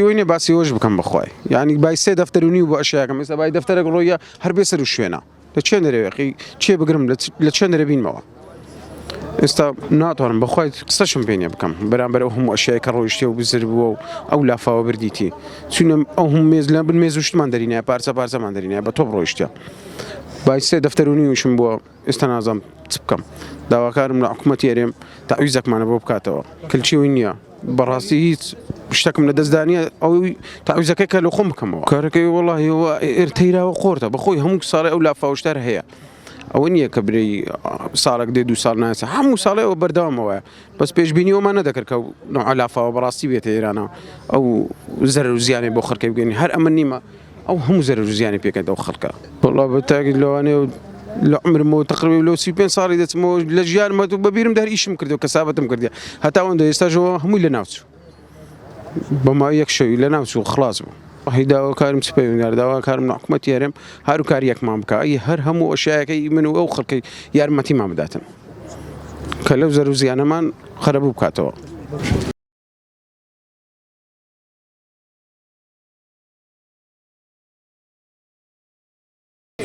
وینێ باسی ئەوش بکەم بەخوای یعنی بای سێ دەفتەرونی و بۆ ئەشیاکەم ئێستا بای دەفتەرێک ڕۆیە هەر بێسەر و شوێنە لە چێ نەرێقی چێ بگرم لە چێ نەرەبینمەوە ئێستا ناتوانم بەخوای قسەشم پێ نییە بکەم بەرامبەر ئەو هەموو ئەشیای کە ڕۆیشتێ و بزر بووە و ئەو لافاوە بردیتی چونە ئەو هەموو مێز لە بن مێز وشتمان دەرینایە پارچە پارچەمان دەرینایە بە تۆپ ڕۆیشتە بای سێ دەفتەرونی وشم بووە ئێستا نازانم چ بکەم داواکارم لە حکوومەتی هەرێم تاویزێکمانە بۆ بکاتەوە کلچیوی نییە بەڕاستی هیچ شتێکم لە دەستدانیە ئەوەی تاویزەکەی کە لە خۆم بکەمەوە کارەکەی وەڵاهی ئێرتەیراوە قۆرتە بەخۆی هەموو ساڵی ئەو لافاوشتار هەیە ئەوە نییە کە برەی ساڵێک دێ 2 ساڵ نایسە هەموو ساڵەوە بەردەوامەوەیە بەس پێشبینیەوەمان نەدەکرد کە نوع لافاوە بەڕاستی بێتە ئێرانە ئەو زەرەر و زیانی بۆ خەڵکی بگەینی هەر ئەمە نیمە ئەو هەموو زەرەر و زیانی پێکەیت ئەو خەڵکە وەڵا بەتاکید لەوانەیە لە عمرمەوە تقریبا لەو 35 ساڵی دەچمەوە لە ژیانمە بەبیرم دەر ئیشم کردەوە کەسابەتم کردی هەتا ئەوەندە ئێستاژەوە هەمووی لە ناوچوو بەما یەک شەوی لە ناوچوو خلاص بوو داواکارم چ پەیوەندیدار داواکارم لە حکوومەتی هەرێم هاروکاریەکمان بکە هەر هەموو ئەشیایەکەی من و ئەو خەڵکی یارمەتیمان بداتن کە لەو زەرەر و زیانەمان خەرەبوو بکاتەوە.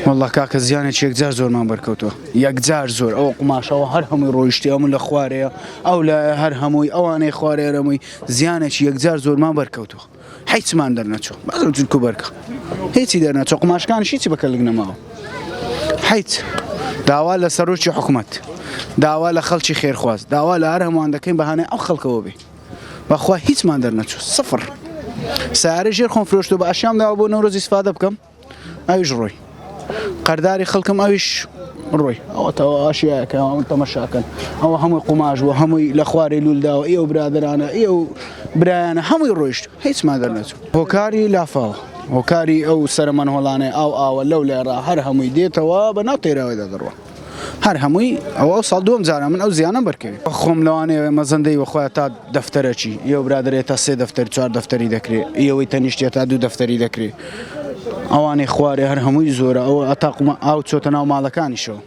والله کاکە زیانێکی یەکجار زۆرمان بەرکەوتووە یەکجار زۆر ئەوە قماشەوە هەر هەمووی ڕۆیشتی ئەومن لە خوارەیە ئەو لە هەر هەمووی ئەوانەی خوارێرەمووی زیانێکی یەکجار زۆرمان بەرکەوتووە هیچمان دەرنەچوو بەزم جوولکو بەرکە هیچی دەرنەچوو قماشکانیش هیچی بەکەلک نەماوە هیچ داوا لە سەرۆکی حکوومەت داوا لە خەڵکی خێرخواست داوا لە هەر هەمووان دەکەین بەهانەی ئەو خەڵکەوە بێ بەخوا هیچمان دەرنەچوو سفر سیارە ژێر خۆم فرۆشتو بە ئاشام داوا بۆ نەورۆز ئیسفادە بکەم ئەویش ڕۆی قەرداری خەڵکم ئەویش ڕۆی ئەوەتەوە ئاشیایەکە تەمەشاکەن ئەوە هەمووی قوماش بووە هەمووی لە خوارێ لولداوە ئێوە برادرانە ئێوە برایانە هەمووی ڕۆیشت هیچمان دەرنەچوو هۆکاری لافاوە هۆکاری ئەو سەرمەن هۆڵانێ ئاوە لەو لێرە هەر هەمووی دێتەوە بە ناو تێراوەیدا دەڕوە هەر هەمووی ئەوە ساڵ دووەم جارە من ئەو زیانە بەرکەوێت خۆم لەوانەیە مەزەندەی وەخۆیان تا دەفتەرەکی ئێوە برادرێت تا 3 دەفتەر 4 دەفتەری دەکرێت ئێوەی تەنیشتێت تا 2 دەفتەری دەکرێت ئەوانەی خوارێ هەر هەمووی زۆرە ئەوە ئەتاقمە ئاو چۆتە ناو ماڵەکانیشەوە